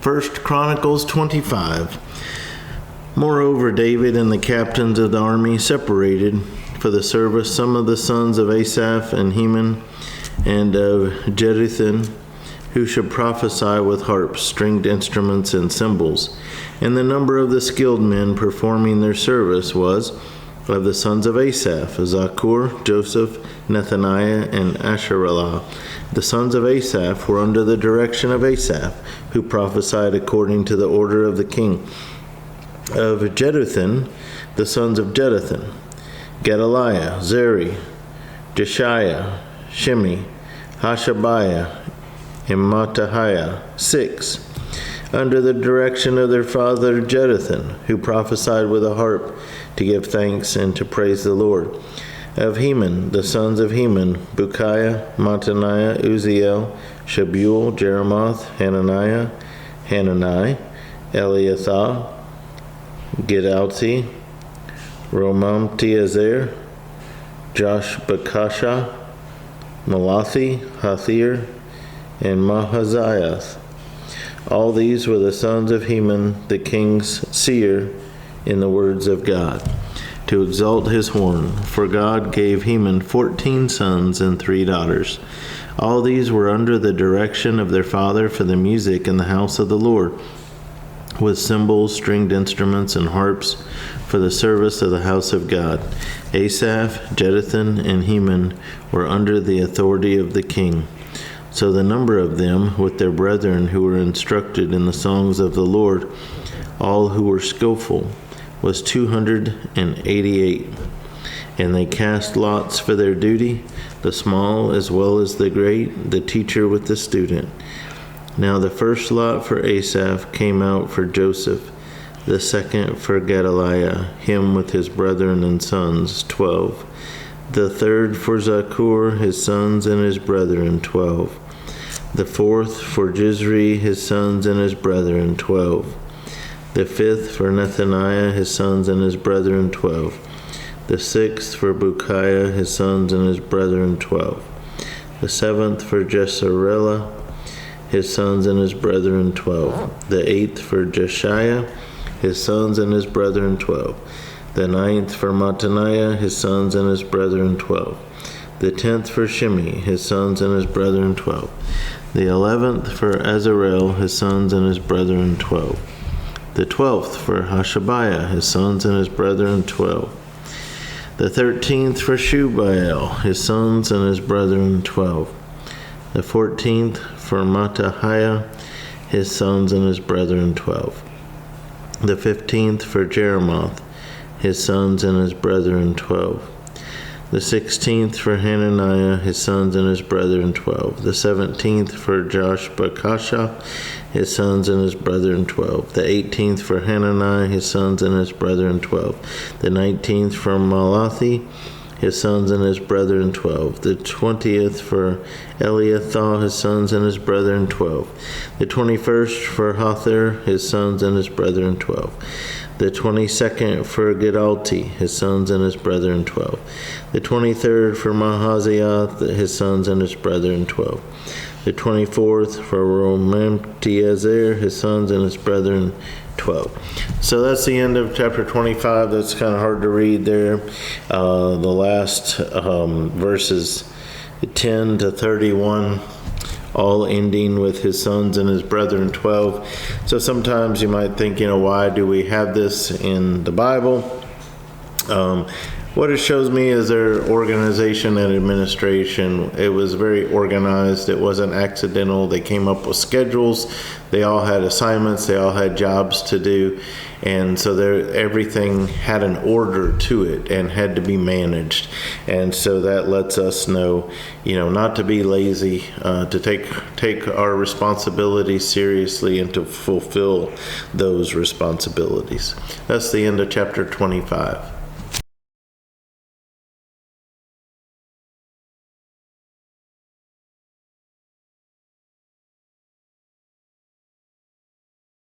Chronicles 25. Moreover, David and the captains of the army separated for the service some of the sons of Asaph and Heman and of Jeduthun, who should prophesy with harps, stringed instruments, and cymbals. And the number of the skilled men performing their service was, of the sons of Asaph, Zaccur, Joseph, Nethaniah, and Asherlah. The sons of Asaph were under the direction of Asaph, who prophesied according to the order of the king. Of Jeduthun, the sons of Jeduthun, Gedaliah, Zeri, Jeshiah, Shimi, Hashabiah, and Mattahiah, 6, under the direction of their father Jeduthun, who prophesied with a harp to give thanks and to praise the Lord. Of Heman, the sons of Heman, Bukiah, Mattaniah, Uzziel, Shebuel, Jeremoth, Hanani, Eliathah, Gidalti, Romamti-Ezer, Joshbekashah, Malathi, Hathir, and Mahaziah. All these were the sons of Heman, the king's seer, in the words of God, to exalt his horn. For God gave Heman 14 sons and 3 daughters. All these were under the direction of their father for the music in the house of the Lord, with cymbals, stringed instruments, and harps for the service of the house of God. Asaph, Jeduthun, and Heman were under the authority of the king. So the number of them, with their brethren who were instructed in the songs of the Lord, all who were skillful, was 288. And they cast lots for their duty, the small as well as the great, the teacher with the student. Now the first lot for Asaph came out for Joseph, the second for Gedaliah, him with his brethren and sons, 12. The third for Zaccur, his sons and his brethren, 12. The fourth for Jizri, his sons and his brethren, 12. The fifth for Nethaniah, his sons and his brethren, 12. The sixth for Bukiah, his sons and his brethren, 12. The seventh for Jesarela, his sons and his brethren, 12. The eighth for Jeshiah, his sons and his brethren, 12. The ninth for Mattaniah, his sons and his brethren, 12. The 10th for Shimi, his sons and his brethren, 12. The 11th for Azarel, his sons and his brethren, 12. The 12th for Hashabiah, his sons and his brethren, 12. The 13th for Shubael, his sons and his brethren, 12. The 14th for Mattahiah, his sons and his brethren, 12. The 15th for Jeremoth, his sons and his brethren, 12. The 16th for Hananiah, his sons and his brethren, 12. The 17th for Joshbekashah, his sons and his brethren, 12. The 18th for Hanani, his sons and his brethren, 12. The 19th for Malathi, his sons and his brethren, 12. The 20th for Eliathah, his sons and his brethren, 12. The 21st for Hathir, his sons and his brethren, 12. The 22nd for Gidalti, his sons and his brethren, 12. The 23rd for Mahaziah, his sons and his brethren, 12. The 24th for Romamti-Ezer, his sons and his brethren, 12. So that's the end of chapter 25. That's kind of hard to read there. The last verses 10 to 31, all ending with his sons and his brethren, 12. So sometimes you might think, why do we have this in the Bible? What it shows me is their organization and administration. It was very organized. It wasn't accidental. They came up with schedules. They all had assignments. They all had jobs to do. And so everything had an order to it and had to be managed. And so that lets us know, not to be lazy, to take our responsibilities seriously and to fulfill those responsibilities. That's the end of chapter 25.